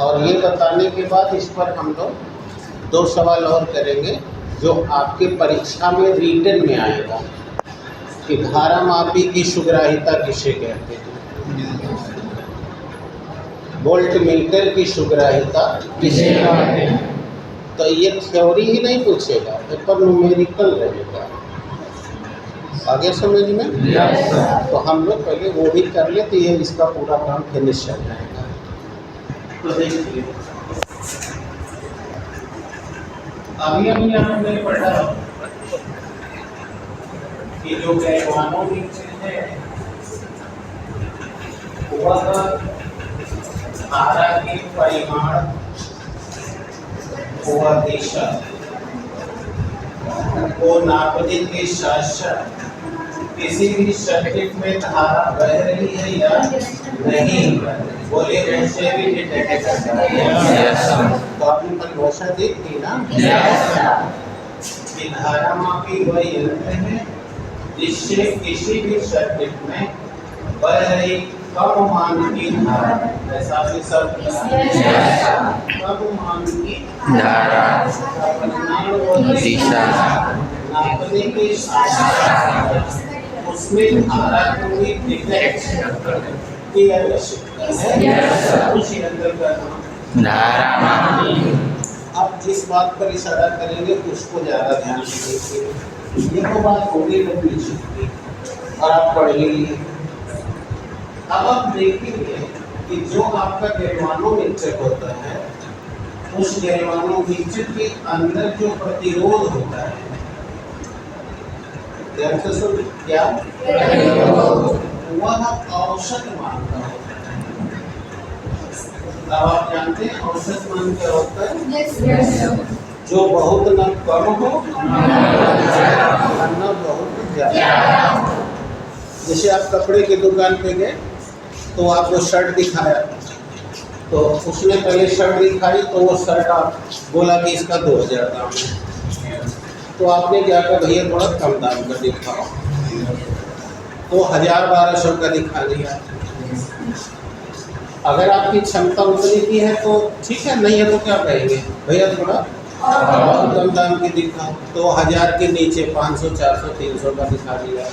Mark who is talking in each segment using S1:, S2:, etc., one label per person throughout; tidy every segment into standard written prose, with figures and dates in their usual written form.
S1: और ये बताने के बाद इस पर हम लोग 2 सवाल और करेंगे जो आपके परीक्षा में रिटन में आएगा कि धारा मापी की सुग्राहिता किसे कहते हैं, वोल्ट मीटर की सुग्राहिता किसे कहते हैं। तो ये थ्योरी ही नहीं पूछेगा, इस पर न्यूमेरिकल रहेगा। आगे समझ में? तो हम लोग पहले वो भी कर ले तो ये इसका पूरा काम फिनिश हो जाएगा। तो देखिए अभी हमने पढ़ा कि जो गैल्वानोमीटर है वह धारा के परिमाण व दिशा को नापने के साथ साथ किसी भी सर्किट में धारा बह रही है या नहीं बोले वैसे भी डिटेक्ट करता है। तो आपने परिभाषा देखी ना कि धारा मापी वह यंत्र है जिससे किसी भी सर्किट में बह रही कम मान की धारा, ऐसा भी सब कम मान की धारा दिशा नापने के साथ उसमें धारा को भी डिटेक्ट किया जा सकता है। उसी अंदर का धारा मापी। अब जिस बात पर इशारा करेंगे उसको ज़्यादा ध्यान से देखिए। ये तो बात होगी लंबी चुकी और आप पढ़ लीजिए। अब आप देखेंगे कि जो आपका गैल्वानोमीटर होता है उस गैल्वानोमीटर के अंदर जो प्रतिरोध होता है क्या वह औसत मान का होता है। अब आप जानते हैं औसत मान क्या होता है? जो बहुत न कम हो न बहुत ज्यादा। जैसे आप कपड़े की दुकान पे गए तो आपको शर्ट दिखाया तो उसने पहले शर्ट दिखाई तो वो शर्ट आप बोला कि इसका 2000 दाम है। तो आपने क्या कहा भैया थोड़ा कम दाम का दिखाओ, तो 1000-1200 का दिखा दिया। अगर आपकी क्षमता उतनी की है तो ठीक है, नहीं है तो क्या कहेंगे भैया थोड़ा कम दाम की दिखाओ। तो 1000 के नीचे 500, 400, 300 का दिखा दिया।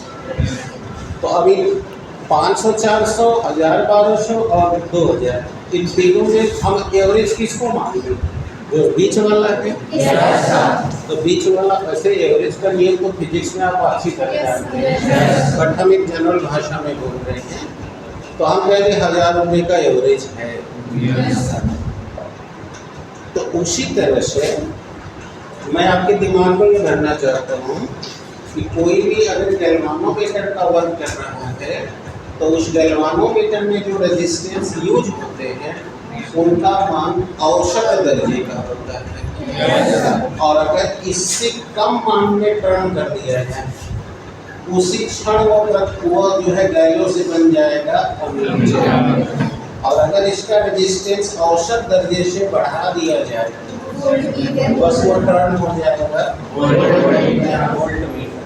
S1: तो अभी 500, 400, 1000, 1200 और 2000 इन तीनों में हम एवरेज किसको मानेंगे? जो बीच वाला है। तो बीच वाला वैसे एवरेज का नियम तो फिजिक्स में आप अच्छी तरह जानते हैं, बट हम एक जनरल भाषा में बोल रहे हैं तो हम कहते हैं 1000 रुपये का एवरेज है। तो उसी तरह से मैं आपके दिमाग में ये भरना चाहता हूँ कि कोई भी अगर गैल्वानोमीटर का वर्क कर रहा है तो उस गैल्वानोमीटर में जो रेजिस्टेंस यूज होते हैं उनका मान औसत दर्जे का होता है। और अगर इससे कम मान में टर्न कर दिया जाए उसी क्षण वो जो है गैलो से बन जाएगा अमीटर। और अगर इसका रेजिस्टेंस औसत दर्जे से बढ़ा दिया जाए बस वो टर्न हो जाएगा वोल्टमीटर।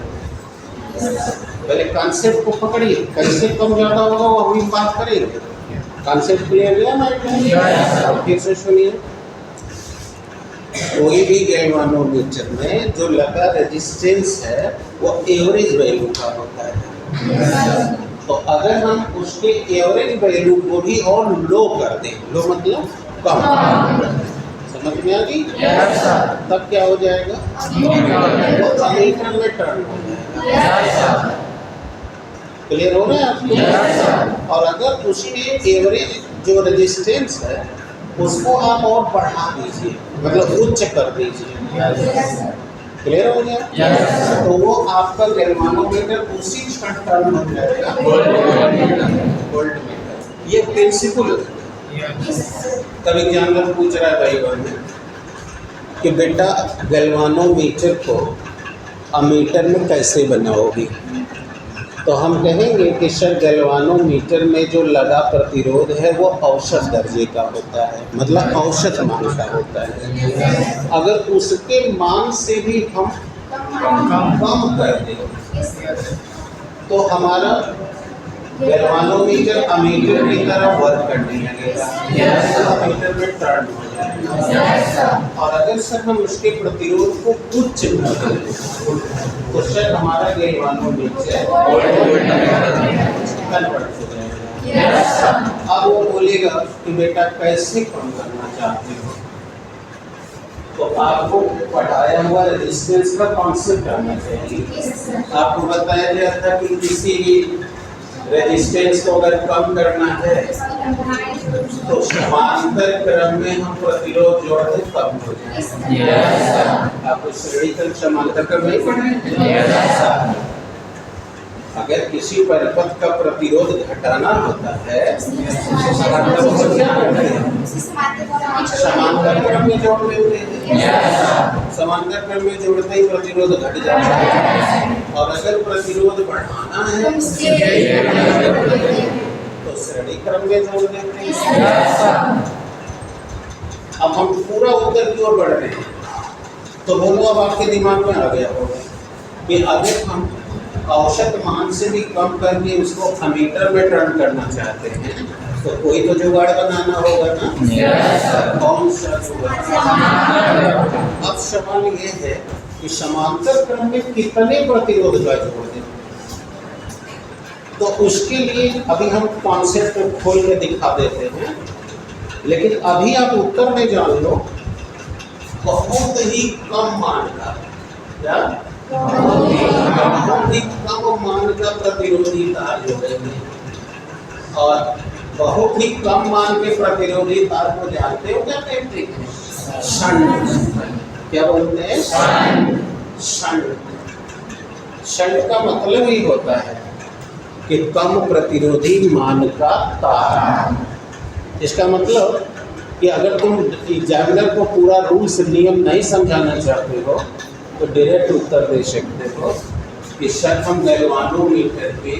S1: पहले कॉन्सेप्ट को पकड़िए, कैसे कम ज़्यादा होगा वो अभी बात करेंगे। कॉन्सेप्ट क्लियर है ना? फिर से सुनिए। कोई भी गैल्वानोमीटर में जो लगा रेजिस्टेंस है वो एवरेज वैल्यू का होता है। तो अगर हम उसके एवरेज वैल्यू को भी और लो कर दें, लो मतलब कम, समझ में आ गई? तब क्या हो जाएगा? वो अमीटर में टर्न हो जाएगा। क्लियर हो रहा है आपको? और अगर उसमें एवरेज जो रेजिस्टेंस है उसको आप और बढ़ा दीजिए, मतलब उच्च कर दीजिए। क्लियर हो गया? तो वो आपका गैल्वानोमीटर उसी क्षण टर्न हो जाएगा वोल्टमीटर। ये प्रिंसिपल तब एग्जामिनर पूछ रहा है भाई बहन कि बेटा गैल्वानोमीटर को अमीटर में कैसे बनाओगी? तो हम कहेंगे कि सर गैल्वानोमीटर में जो लगा प्रतिरोध है वो औसत दर्जे का होता है, मतलब औसत मान का होता है। अगर उसके मान से भी हम कम कर दें तो हमारा गैल्वानोमीटर अमीटर की तरह वर्क करने लगेगा, अमीटर में टर्न हो जाएगा। और अगर सर हम उसके प्रतिरोध को उच्च कर दें तो सर हमारा गैल्वानोमीटर कन्वर्ट हो जाएगा। अब वो बोलेगा कि बेटा कैसे कम करना चाहते हो, तो आपको पढ़ाया हुआ रेजिस्टेंस का कॉन्सेप्ट आना चाहिए। आपको बताया गया था कि किसी भी रेजिस्टेंस को अगर कम करना है तो समांतर क्रम में हम प्रतिरोध जोड़ दें कम हो जाए। आपको श्रेणी क्रम समांतर क्रम नहीं पढ़े? अगर किसी परिपथ का प्रतिरोध घटाना होता है समांतर क्रम में जोड़ देते हैं। समांतर क्रम में जोड़ते ही प्रतिरोध घट जाता है। और अगर प्रतिरोध बढ़ाना है तो श्रेणी क्रम में जोड़ देते हैं। अब हम पूरा उत्तर की ओर बढ़ रहे हैं, तो बोलो अब आपके दिमाग में आ गया होगा कि अगर हम औसत मान से भी कम करके उसको अमीटर में टर्न करना चाहते हैं तो कोई तो जुगाड़ बनाना होगा ना। कौन सा जुगाड़? अब सवाल ये है कि समांतर क्रम में कितने प्रतिरोध का जोड़ दें, तो उसके लिए अभी हम कॉन्सेप्ट को खोल के दिखा देते हैं। लेकिन अभी आप उत्तर में जान लो बहुत ही कम मान का, क्या बहुत ही कम मान का प्रतिरोधी तार जोड़ेंगे। और बहुत ही कम मान के प्रतिरोधी तार को जानते हो क्या कहते हैं? शंट। क्या बोलते हैं? शंट। शंट का मतलब ही होता है कि कम प्रतिरोधी मान का तार। इसका मतलब कि अगर तुम एग्जामिनर को पूरा रूल्स नियम नहीं समझाना चाहते हो तो डायरेक्ट उत्तर दे सकते हो कि सर हम गैल्वानोमीटर के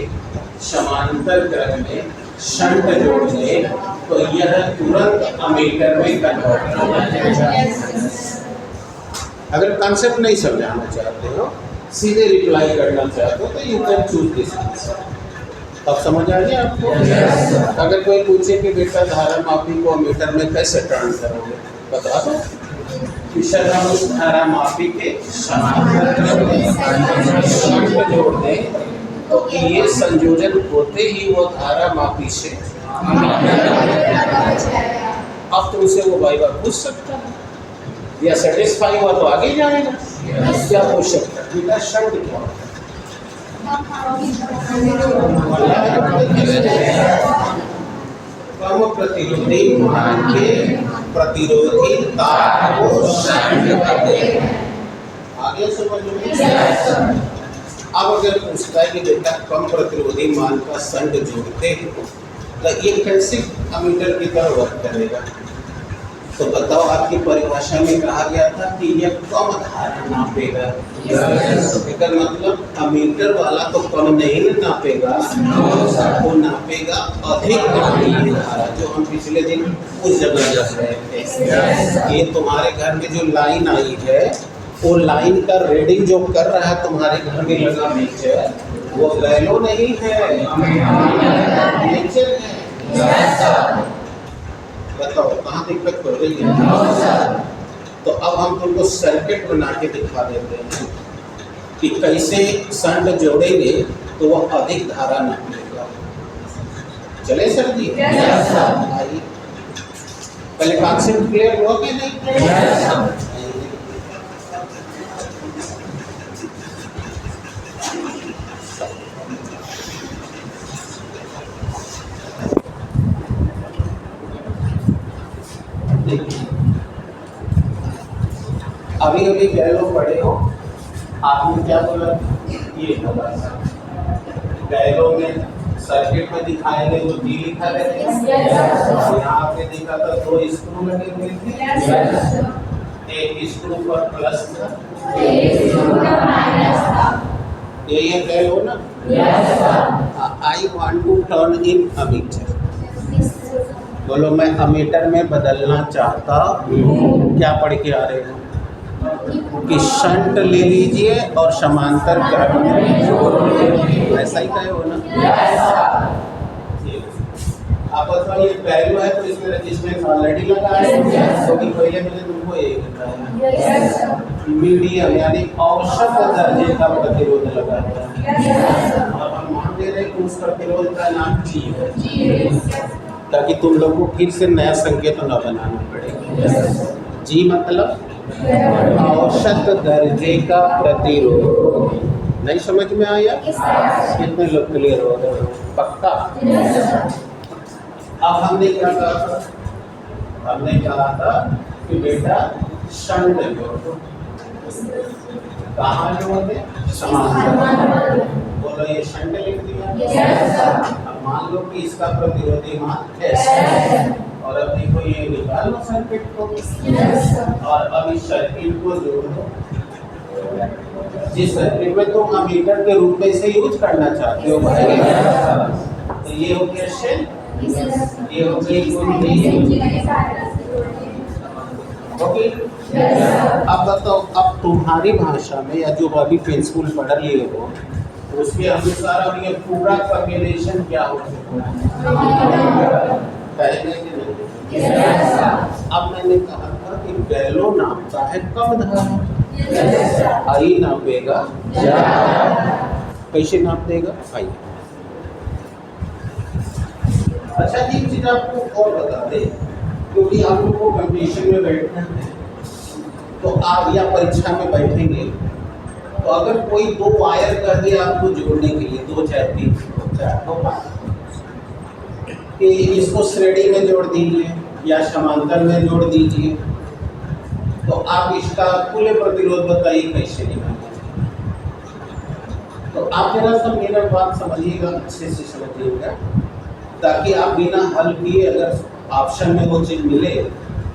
S1: समांतर क्रम में शंट जोड़ दें तो यह तुरंत अमीटर में कन्वर्ट हो जाएगा। अगर कॉन्सेप्ट नहीं समझाना चाहते हो, सीधे रिप्लाई करना चाहते हो तो you can choose this answer. अब समझ आ गया आपको? अगर कोई पूछे कि बेटा धारा मापी को अमीटर में कैसे टर्न करोगे, बता दो। सर हम उस धारा मापी के समांतर क्रम में शंट जोड़ दें तो ये संयोजन होते ही वो धारा मापी से अब तुमसे वो वाइवा पूछ सकता है या सेटिस्फाई हुआ तो आगे जाएगा। क्या पूछ सकता है? बेटा शंट क्या होता है? कम प्रतिरोधी मान के प्रतिरोधी तार को शंट कहते हैं। आगे समझ लो। अब अगर पूछता है कि बेटा कम प्रतिरोधी मान का शंट जोड़ते हो तो ये कैसे अमीटर की तरह वर्क करेगा, तो बताओ आपकी परिभाषा में कहा गया था कि यह कम धारा नापेगा। इसका मतलब अमीटर वाला तो कम नहीं नापेगा, वो नापेगा अधिक धारा, जो हम पिछले दिन उस जगह रख रहे थे। ये तुम्हारे घर में जो लाइन आई है वो लाइन का रीडिंग जो कर रहा है तुम्हारे घर में लगा मीटर, वो गैलो नहीं है, मीटर है। बताओ कहाँ दिक्कत हो रही है? तो अब हम तुमको सर्किट बना के दिखा देते हैं कि कैसे शंट जोड़ेंगे तो वह अधिक धारा नापेगा। चले सर जी? आइए, पहले कॉन्सेप्ट क्लियर हुआ कि नहीं? अभी अभी गैलो पढ़े हो, आपने क्या बोला? ये बोला गैलो में सर्किट में दिखाए गए वो डी लिखा रहता है। यहाँ आपने देखा था 2 स्क्रू लगे हुए थे, एक स्क्रू पर प्लस था, ये गैलो ना। I want to turn in ammeter. बोलो मैं अमीटर में बदलना चाहता हूँ। क्या पढ़ के आ रहे हो कि शंट ले लीजिए और समांतर क्रम में ऐसा ही कहे हो ना। आपस में ये वैल्यू है तो इसमें रेजिस्टेंस ऑलरेडी लगा है, क्योंकि पहले मैंने तुमको ये बताया मीडियम यानी औसत दर्जे का प्रतिरोध लगा है। और हम मान ले रहे हैं कि उस प्रतिरोध का नाम G है, ताकि तुम लोग को फिर से नया संकेत न बनाना पड़ेगा। G मतलब औसत दर्जे का प्रतिरोध। नहीं समझ में आया? कितने लोग क्लियर हो गए? पक्का? अब हमने क्या कहा था? हमने कहा था कि बेटा शंट जोड़, कहाँ जोड़ते? समांतर। बोलो ये शंट लिख दिया। अब मान लो कि इसका प्रतिरोधी मान S है, और अब देखो ये निकाल लो सर्किट को, और अब इस सर्किट को जोड़ दो जिस सर्किट में तुम अमीटर के रूप में इसे यूज करना चाहते हो। तो ये हो गया शेल, ये हो गई कुंडली। ओके, अब बताओ, अब तुम्हारी भाषा में या जो अभी प्रिंसिपल पढ़ लिए हो उसके अनुसार अब ये पूरा कॉम्बिनेशन क्या हो सकता है? अब मैंने कहा था कि गैलो नापता है कम धारा, आई नापेगा कैसे नाप देगा? आई। अच्छा एक चीज आपको और बता दे, क्योंकि आप लोग को कंपटीशन में बैठना है तो आप या परीक्षा में बैठेंगे तो अगर कोई दो वायर कर दे आपको जोड़ने के लिए, 2 4 3 4 2 कि इसको श्रेणी में जोड़ दीजिए या समांतर में जोड़ दीजिए, तो आप इसका कुल प्रतिरोध बताइए कैसे निकालेंगे? तो आप जरा सा मेरा बात समझिएगा, अच्छे से समझिएगा, ताकि आप बिना हल किए अगर ऑप्शन में वो चीज़ मिले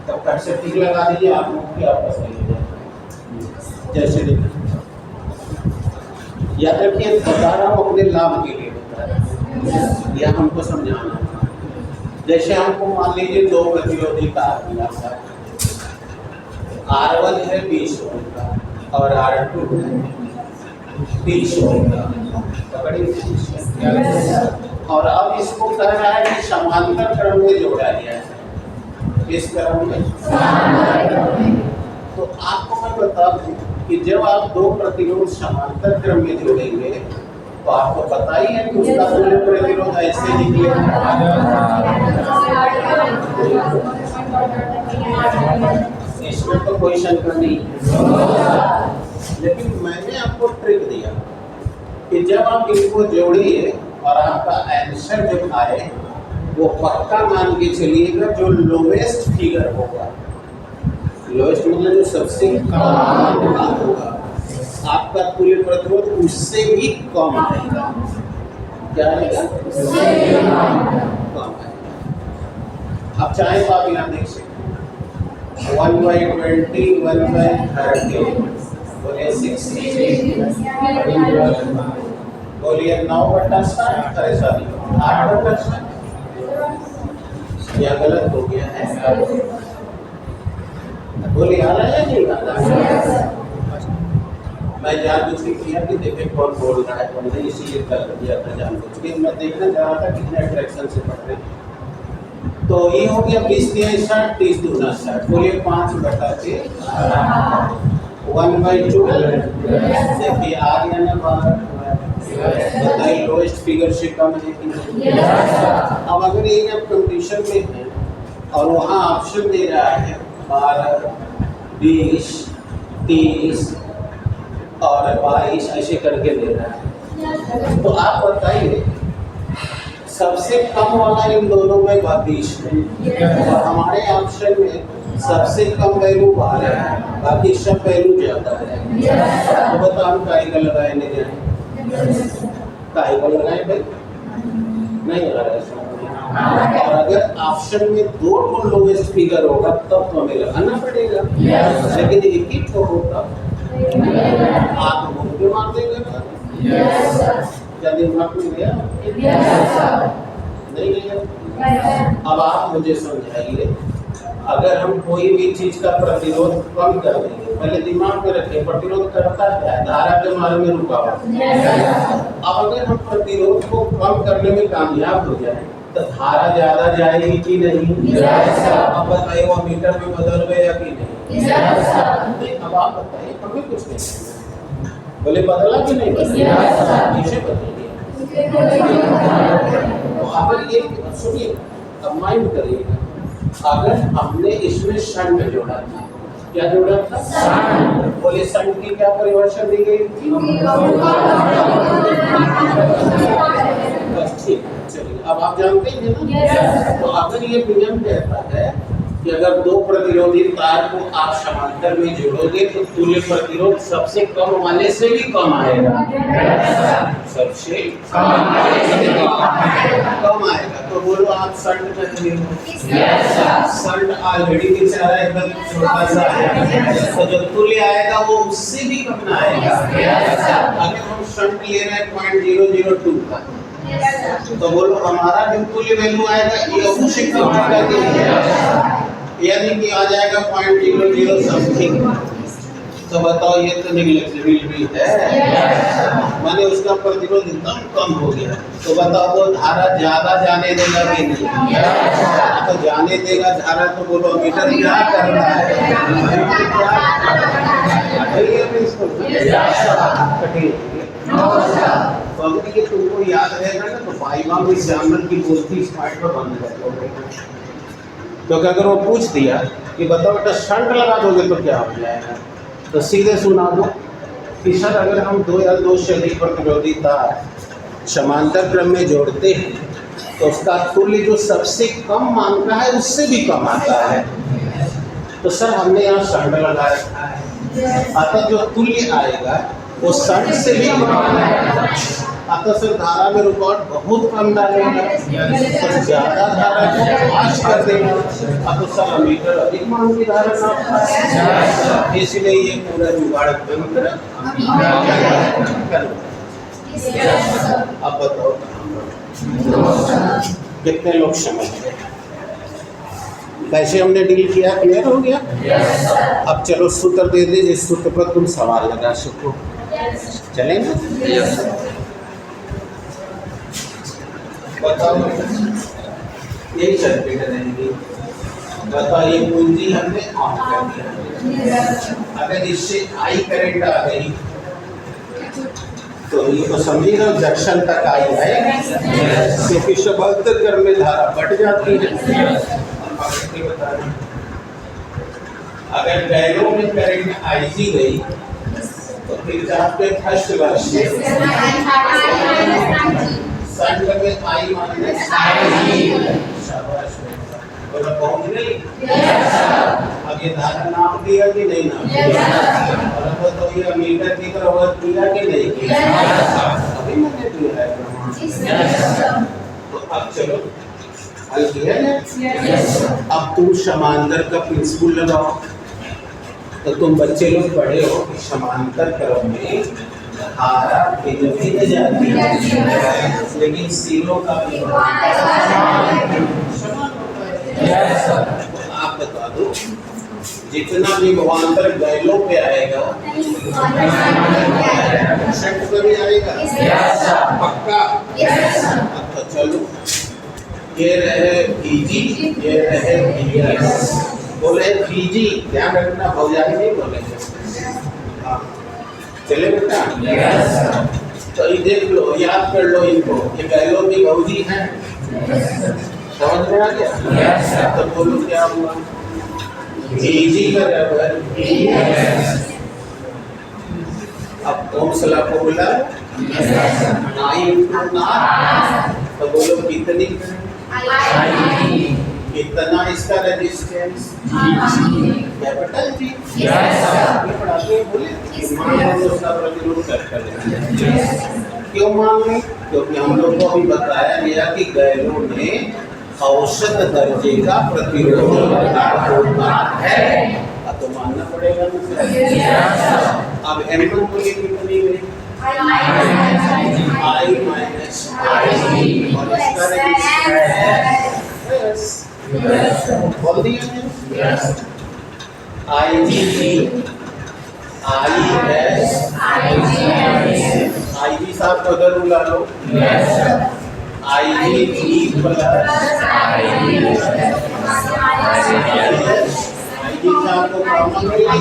S1: तो कट से टिक लगा दीजिए, आप लोग की आपस में जैसे देखिए, याद रखिए बता रहा हूँ अपने लाभ के लिए बता रहा हूँ, या हमको समझाना। जैसे हमको मान लीजिए 2 प्रतिरोधी तार मिला था, R1 है 20 ओम का और R2 है 30 ओम का, और अब इसको कह रहा है कि समांतर क्रम में जोड़ा गया है। किस क्रम में? तो आपको मैं बता दूं कि जब आप 2 प्रतिरोध समांतर क्रम में जोड़ेंगे तो आपको पता ही है कि उसका कुल प्रतिरोध ऐसे निकलेगा। इसमें तो कोई शंका नहीं है, लेकिन मैंने आपको ट्रिक दिया कि जब आप इनको जोड़िए और आपका आंसर जब आए वो पक्का मान के चलिएगा जो लोवेस्ट फिगर होगा, लोवेस्ट मतलब जो सबसे कम होगा, आपका कुल प्रतिरोध उससे भी कम रहेगा। क्या रहेगा? कम है। अब चाहे तो आप यहाँ देख सकते 1/20 1/30 बोलिए 60 बोलिए 9/7, अरे सॉरी 8/7, या गलत हो गया है? बोलिए आ रहा है नहीं आ रहा? मैं जानबूझ के किया कि देखे कौन बोल रहा है कौन नहीं, इसीलिए कर दिया था जानबूझ के। मैं देखना चाह रहा था कितने अट्रैक्शन से पढ़ रहे। तो ये हो गया 20 × 60 30 × 60, बोलिए 5/6 1/2। देखिए आ गया ना बाहर, बताइए लोएस्ट फिगर से कम है कि नहीं? अब अगर ये जब कंडीशन में है और वहाँ ऑप्शन दे रहा है 12 20 30 और 22 ऐसे करके दे रहा है, तो आप बताइए सबसे कम वाला इन दोनों में 20 है और हमारे ऑप्शन में सबसे कम वैल्यू 12 है, बाकी सब वैल्यू ज़्यादा है। तो बताओ हम काहे का लगाए नहीं जाए? काहे का लगाए भाई? नहीं लगा रहा। और अगर ऑप्शन में 2 लोवेस्ट फिगर होगा तब तो हमें लगाना पड़ेगा, लेकिन एक ही तो होता आप घूम के मार देंगे ना? क्या दिमाग में गया? नहीं गया। अब आप मुझे समझाइए, अगर हम कोई भी चीज का प्रतिरोध कम कर देंगे, पहले दिमाग में रखें प्रतिरोध करता क्या है? धारा के मार्ग में रुकावट। अब अगर हम प्रतिरोध को कम करने में कामयाब हो जाए तो धारा ज्यादा जाएगी कि नहीं? अब बताइए वो मीटर में बदल गया कि नहीं? नहीं, अब आप बताइए, हमें कुछ नहीं कहना। बोले बदला कि नहीं बदला? किसे बदल गया? तो अगर ये सुनिए, अब माइंड करिएगा, अगर हमने इसमें शंट जोड़ा था, क्या जोड़ा था? बोले शंट की क्या परिभाषा दी गई थी? बस ठीक, चलिए अब आप जानते हैं ना। तो अगर ये नियम कहता है कि अगर दो प्रतिरोधी तार को आप समांतर में जोड़ोगे तो तुल्य प्रतिरोध सबसे कम वाले से भी कम आएगा, सबसे कम आएगा। तो बोलो आप शंट कर रहे हो, शंट ऑलरेडी बेचारा एकदम छोटा सा है, तो जो तुल्य आएगा वो उससे भी कम ना आएगा। अगर हम शंट ले रहे हैं 0.002 का, तो बोलो हमारा जो तुल्य वैल्यू आएगा ये उससे कम आएगा, यानी कि आ जाएगा 0.00 समथिंग। तो बताओ ये तो नेग्लिजिबल भी है, माने उसका प्रतिरोध एकदम कम हो गया। तो बताओ वो धारा ज्यादा जाने देगा कि नहीं? तो जाने देगा धारा, तो बोलो मीटर क्या कर रहा है? तो अगर ये तुमको याद रहेगा ना तो फाइवा में श्यामल की बोलती स्मार्ट पर बंद कर दोगे। क्योंकि अगर वो पूछ दिया कि बताओ बेटा शंट लगा दोगे तो क्या हो जाएगा, तो सीधे सुना दो कि सर अगर हम दो या दो से अधिक प्रतिरोधी तार समांतर क्रम में जोड़ते हैं तो उसका तुल्य जो सबसे कम मान का है उससे भी कम आता है। तो सर हमने यहाँ शंट लगा रखा है, अतः जो तुल्य आएगा वो शंट से भी कम आएगा। अतः सर धारा में रुकावट बहुत कम डालेगा, तो ज्यादा धारा को पास कर देगा, अब तो सर मीटर अधिक मान की धारा नापता है, इसलिए ये पूरा जुगाड़ तंत्र। अब बताओ कितने लोग समझ गए? कैसे हमने डील किया? क्लियर हो गया? अब चलो सूत्र दे दे, जिस सूत्र पर तुम सवाल लगा सको। चलेंगे? बताओ यही सर्किट रहेगी। बताओ ये पूंजी हमने ऑन कर दिया, अगर इससे आई करंट आ गई तो ये तो समझिएगा जंक्शन तक आई है, क्योंकि समांतर क्रम में धारा बढ़ जाती है। अगर गैलों में करंट आईजी गई तो फिर आपके फर्स्ट वर्ष शंट में आई माइनस शाबाश, बोला पहुंच गई। अब ये धारा नाप दिया कि नहीं नाप दिया? और तो ये मीटर की तरह किया कि नहीं किया? अभी मैंने दिया है। तो अब चलो हल किया है। अब तुम समांतर का प्रिंसिपल लगाओ। तो तुम बच्चे लोग पढ़े हो कि समांतर क्रम में धारा भिन्न जाती है, लेकिन सीलों का भी समान होता है। आप बता दो जितना भी विभवांतर गैलों पे आएगा शंट पे भी आएगा, पक्का? अच्छा चलो, ये रहे VG, ये रहे VS। बोले VG, ध्यान रखना भौजाई नहीं बोलेंगे। हाँ चले बेटा, तो ये देख लो, याद कर लो इनको, ये गैलों की भौजी है, समझ में आ गया? तो बोलो क्या हुआ? VG बराबर अब ओम्स लॉ को बोला I into R, तो बोलो कितनी, कितना इसका रेजिस्टेंस? Capital G। ये पढ़ाते हैं, बोले मान लो उसका प्रतिरोध कर क्यों मान लें? क्योंकि हम लोग को अभी बताया गया कि गैलों में औसत दर्जे का प्रतिरोध होता है, तो मानना पड़ेगा ना। अब M1 को ये कितनी गई? I माइनस I, और इसका रेजिस्टेंस बोल दिया IG साहब को उधर बुला लो, IG प्लस IG का आपको कॉमन मिला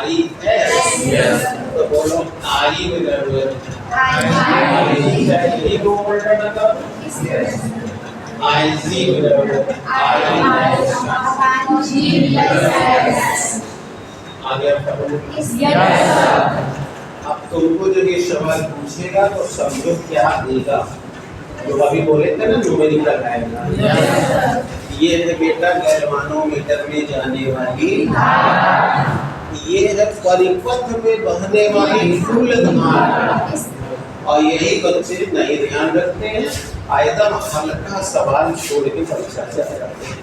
S1: IS, तो बोलो आई बराबर यही दो अल्टरनेटिव IG बराबर आगे आपका अब तुमको जब ये सवाल पूछेगा तो समझो क्या देगा। जो अभी बोले थे ना न्यूमेरिकल आएगा, ये है बेटा गैल्वानोमीटर में जाने वाली, ये है परिपथ में बहने वाली कुल धारा। और यही बच्चे नहीं ध्यान रखते हैं, एकदम हल्का सवाल छोड़ के परीक्षा से आ जाते हैं।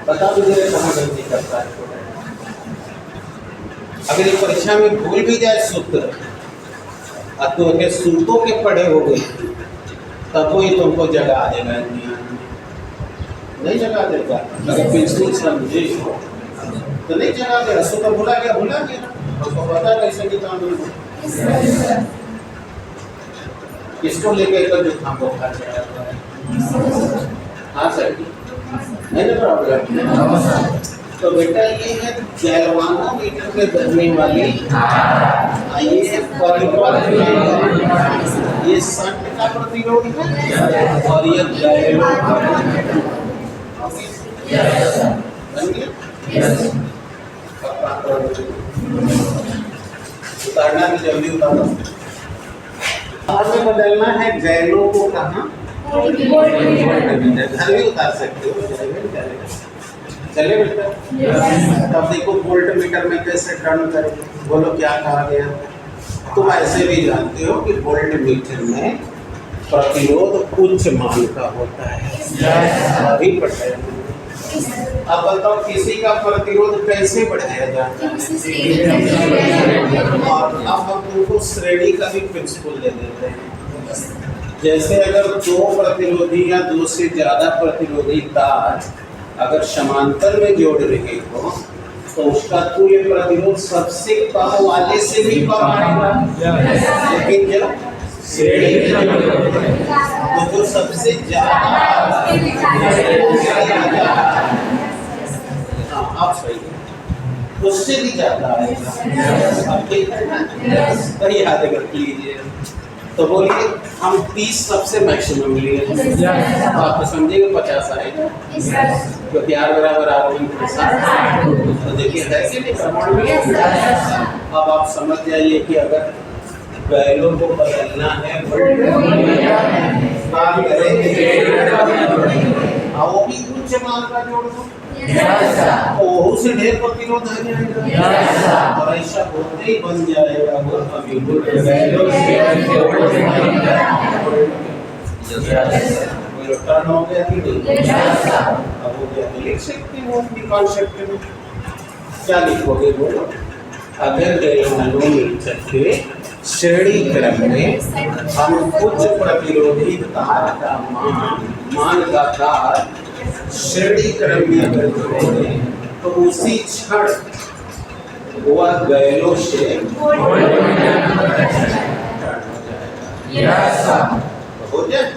S1: बता दो मेरे कहाँ गलती करता है। अगर ये परीक्षा में भूल भी जाए सूत्र, अब तो के सूत्रों के पढ़े हो गए तब वो ही तुमको जगा देगा, नहीं जगा देगा। अगर बिल्कुल समझे तो नहीं जगा देगा। सूत्र भूला गया उसको पता कैसे निकाल किसको लेके कर जो था वो खा जाएगा। हाँ सर नहीं ना प्रॉब्लम। तो बेटा ये है गैल्वानोमीटर में बहने वाली, ये है परिपथ में, ये संट का प्रतिरोध है और ये गैलो उतारना भी जल्दी उतारो। हमें बदलना है गैलो को कहाँ, घर भी उतार सकते हो, चले बेटा। तब देखो वोल्ट मीटर में कैसे टर्न करें, बोलो क्या कहा गया। तुम ऐसे भी जानते हो कि वोल्ट मीटर में प्रतिरोध उच्च मान का होता है, अभी पढ़े। अब बताओ किसी का प्रतिरोध कैसे बढ़ाया जाता है। और अब हम तुमको श्रेणी का भी प्रिंसिपल दे देते हैं। जैसे अगर दो प्रतिरोधी या दो से ज्यादा प्रतिरोधी तार अगर समांतर में जोड़ रहे हो तो उसका तुल्य प्रतिरोध सबसे कम वाले से भी कम आएगा, लेकिन जब श्रेणी तो जो सबसे ज्यादा आप सही उससे भी ज्यादा आएगा। तो याद रख लीजिए। तो बोलिए हम 30 सबसे मैक्सिमम लिए, तो आप तो समझिएगा 50 आएगा, क्योंकि R बराबर R1 तो देखिए है कि नहीं प्रमाण में। अब आप समझ जाइए कि अगर गैलो को बदलना है काम करेंगे वो भी उच्च मान का जोड़ दो, ओहू से ढेर प्रतिरोध आ जाएगा और ऐसा होते ही बन जाएगा वो अभी टर्न हो गया कि नहीं। अब हो गया तो लिख सकते हो अपनी कॉन्सेप्ट में। क्या लिखोगे बोलो। अगर गैल्वानोमीटर के श्रेणी क्रम में हम उच्च प्रतिरोधी तार का मान का तार श्रेणी क्रम में अगर जोड़ें तो उसी क्षण वह गैलो से हो जाए।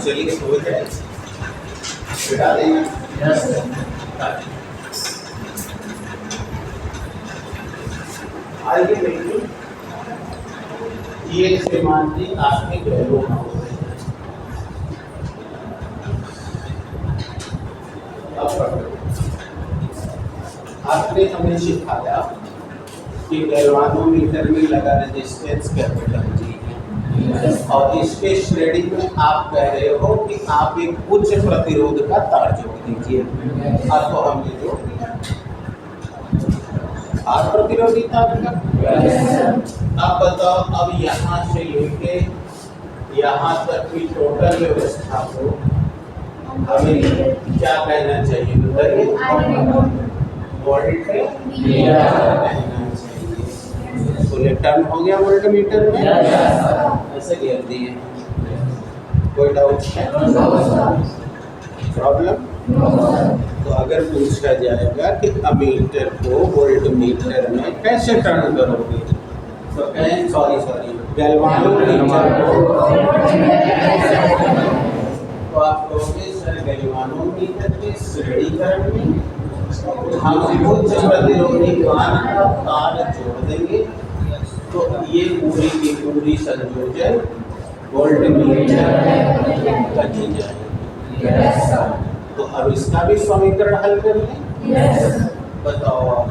S1: चलिए हो जाए, बिठा देंगे। आइए देखिए, ये श्रीमान जी आपने गैलो आपने हमें सिखाया कि गैल्वानोमीटर में लगा रेजिस्टेंस कैपिटल G है और इसके श्रेणी में आप कह रहे हो कि आप एक उच्च प्रतिरोध का तार जोड़ दीजिए। आपको हमने जोड़ दिया आर प्रतिरोधी तार का। अब बताओ, अब यहाँ से लेके यहाँ तक की टोटल व्यवस्था को हमें क्या कहना चाहिए बताइए। तो टर्न हो गया वोल्ट मीटर में, ऐसे घेर दिए। कोई डाउट प्रॉब्लम? तो अगर पूछा जाएगा कि अमीटर को वोल्टमीटर में कैसे टर्न करोगे, तो कहें सॉरी गैल्वानोमीटर को, तो आप कहोगे सर गैल्वानोमीटर के श्रेणीकरण में हम उच्च प्रतिरोधी मान का तार जोड़ देंगे, तो ये पूरी की पूरी संयोजन वोल्टमीटर बनी जाएगी। तो अब इसका भी समीकरण हल कर लें। बताओ आप,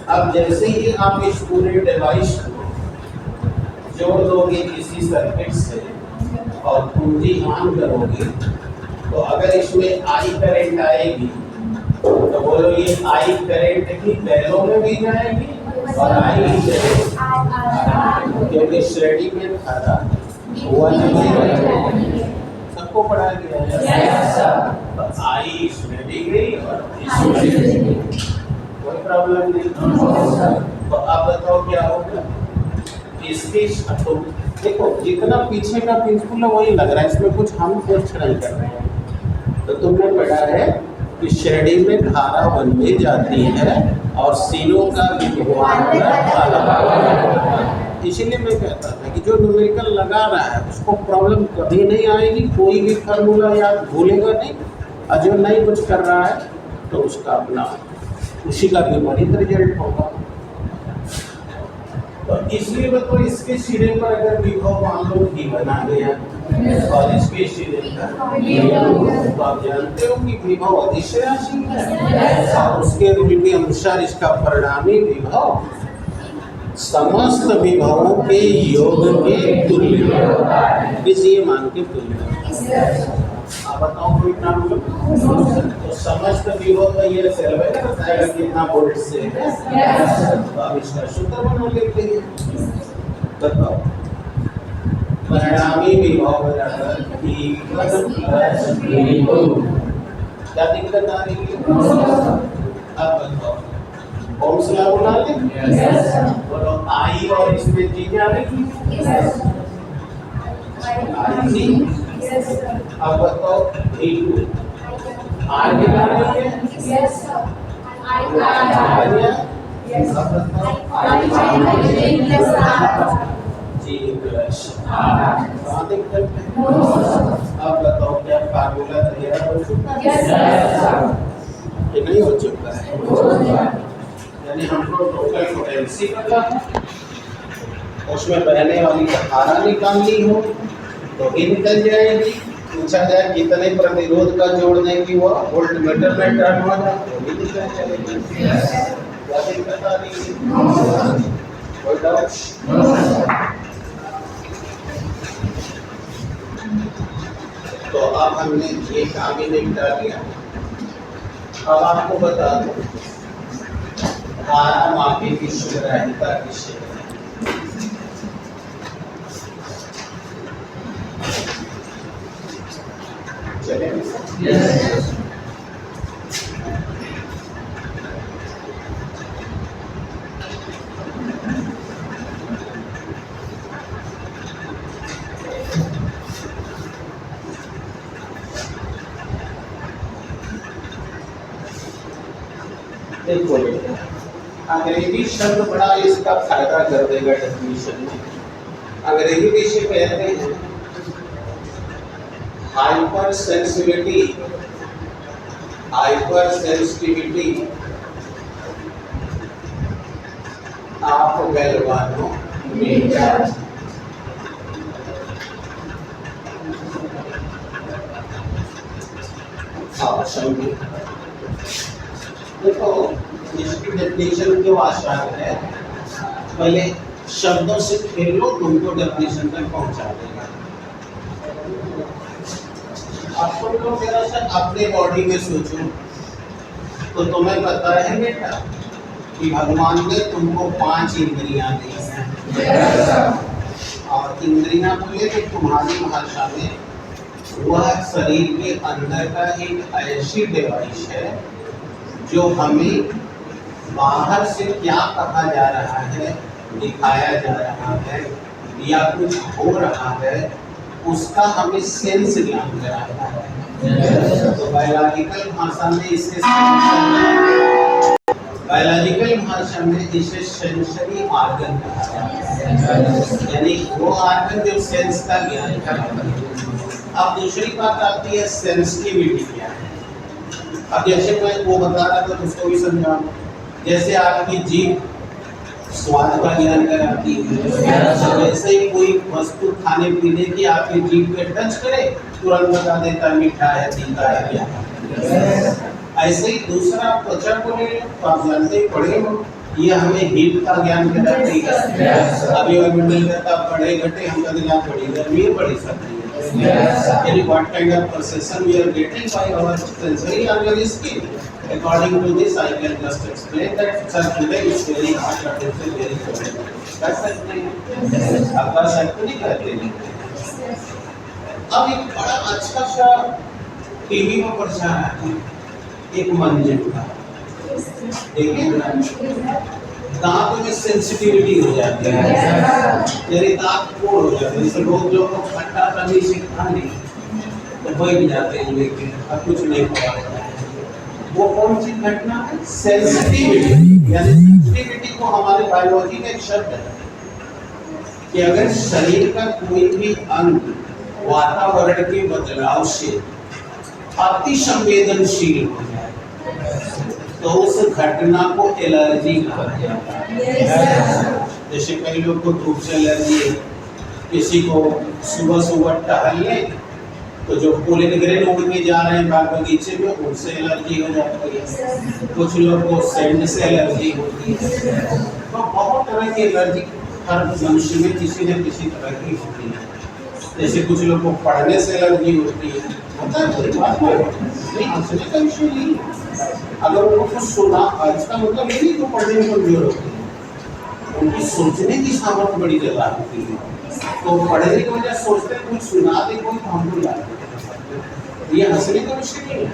S1: अब जैसे ही आप इस पूरे डिवाइस को जोड़ दोगे किसी सर्किट से और कुंजी ऑन करोगे, तो अगर इसमें आई करंट आएगी तो बोलो ये आई करंट की बैलों में भी जाएगी और आई क्योंकि श्रेणी में धारा सबको पढ़ा गया है। तो आई इसमें भी गई और इसमें भी गई, कोई प्रॉब्लम नहीं। तो आप बताओ क्या होगा इसके, तो देखो जितना पीछे का प्रिंसिपल है वही लग रहा है, इसमें कुछ हम कुछ नहीं कर रहे हैं। तो तुमने पढ़ा है कि श्रेणी में धारा बनने जाती है और सीनों का विभवांतर अलग। इसीलिए मैं कहता था कि जो न्यूमेरिकल लगा रहा है उसको प्रॉब्लम कभी नहीं आएगी, कोई भी फार्मूला याद भूलेगा नहीं, और जो नहीं कुछ कर रहा है तो उसका अपना उसी का विपरीत रिजल्ट होगा। तो इसलिए तो इसके सिरे पर अगर विभव मान लो भी बना गया और इसके सिरे पर तो आप जानते हो कि विभव अदिश राशि है और उसके रूल के अनुसार इसका परिणामी विभव समस्त विभवों के योग के तुल्य, किसी मान के तुल्य। आप बताओ कोई काम लो, तो समस्त विभव का ये सर्वे बताएगा कितना वोल्ट से है, तो अब इसका सूत्र बना लेते हैं। बताओ परिणामी विभव बराबर क्या दिक्कत आ रही है? अब बताओ ओम्स लॉ बना ले, बोलो आई और इसमें जी क्या आएगी? आई जी। अब बताओ V2 R कितना है? अब बताओ G प्लस कहाँ दिक्कत है? अब बताओ क्या फार्मूला तैयार हो चुका है? ये नहीं हो चुका है, यानी हमको टोटल पोटेंसी पता है, उसमें बहने वाली धारा निकालनी हो तो भी निकल जाएगी। पूछा जाए कितने प्रतिरोध का जोड़ने की वो वोल्टमीटर में टर्न हो जाए तो भी निकल जाएगी। क्या दिक्कत आ रही है? कोई डाउट? तो अब हमने ये काम ही निपटा लिया। अब आपको बता दो धारा मापी की शुद्धता किससे है? Yes. देखो अंग्रेजी शब्द बड़ा इसका फायदा कर देगा डेफिनेशन में। अंग्रेजी में इसे कहते हैं हाइपर सेंसिटिविटी ऑफ गैल्वानोमीटर। देखो इसकी डेफिनेशन जो आसान है, पहले शब्दों से खेल लो, तुमको डेफिनेशन तक पहुंचा देगा। आपको तो मेरा सर अपने बॉडी में सोचो तो तुम्हें पता है बेटा कि भगवान ने तुमको 5 इंद्रियां दी हैं, और इंद्रियां बोले तो तुम्हारी भाषा में वह शरीर के अंदर का एक ऐसी डिवाइस है जो हमें बाहर से क्या कहा जा रहा है, दिखाया जा रहा है या कुछ हो रहा है, उसका हमें सेंस ज्ञान कराता है। तो बायोलॉजिकल भाषा में इसे बायोलॉजिकल भाषा में इसे सेंसरी ऑर्गन कहा जाता है, यानी वो ऑर्गन जो सेंस का ज्ञान कराता है। अब दूसरी बात आती है सेंसिटिविटी क्या है। अब जैसे मैं वो बता रहा था उसको भी समझाऊं। जैसे आपकी जीभ स्वाद का ज्ञान कराती है, वैसे ही कोई वस्तु खाने पीने की आपकी जीभ पे टच करे तुरंत बता देता है मीठा है, तीखा है, क्या। ऐसे ही दूसरा त्वचा को ले लो तो आप जानते ही पढ़े हो, ये हमें हीट का ज्ञान कराती है। अभी वायुमंडल का बढ़े घटे हम कभी ना बढ़ी गर्मी है, बढ़ी सर्दी है, यानी what kind of perception we are getting by our sensory organ skin. According to this, I can just explain that circulate is very hard, but it's very cold. कर सकते हैं, आप कर सकते नहीं करते नहीं। अब एक बड़ा अच्छा सा टीवी में प्रचार है एक मंजन का, देखिए दांत में सेंसिटिविटी हो जाती है, यानी दांत कोड़ हो जाते हैं। जैसे लोग जो खट्टा तभी से खा ली तो बैठ जाते हैं, लेकिन अब कुछ नहीं पता वो कौन सी घटना है, सेंसिटिविटी। यानी सेंसिटिविटी को हमारे बायोलॉजी का एक शब्द है कि अगर शरीर का कोई भी अंग वातावरण के बदलाव से अति संवेदनशील हो जाए तो उस घटना को एलर्जी कहा जाता है। जैसे कई लोग को धूप से एलर्जी है, किसी को सुबह सुबह टहलने तो जो पोलन ग्रेन उड़ के जा रहे हैं बाग बगीचे में उनसे एलर्जी हो जाती है, कुछ लोग को सेंड से एलर्जी होती है। तो बहुत तरह की एलर्जी हर मनुष्य में किसी न किसी तरह की होती है। जैसे कुछ लोग को पढ़ने से एलर्जी होती है, हंसने का विषय नहीं। अगर उनको कुछ सुना, इसका मतलब ये नहीं तो पढ़ने में कमजोर होती है, उनकी सोचने की सामर्थ्य बड़ी ज़्यादा होती है। तो पढ़ने की वजह सोचते हैं कुछ सुना दे कोई तो हमको याद, ये हंसने का विषय नहीं है।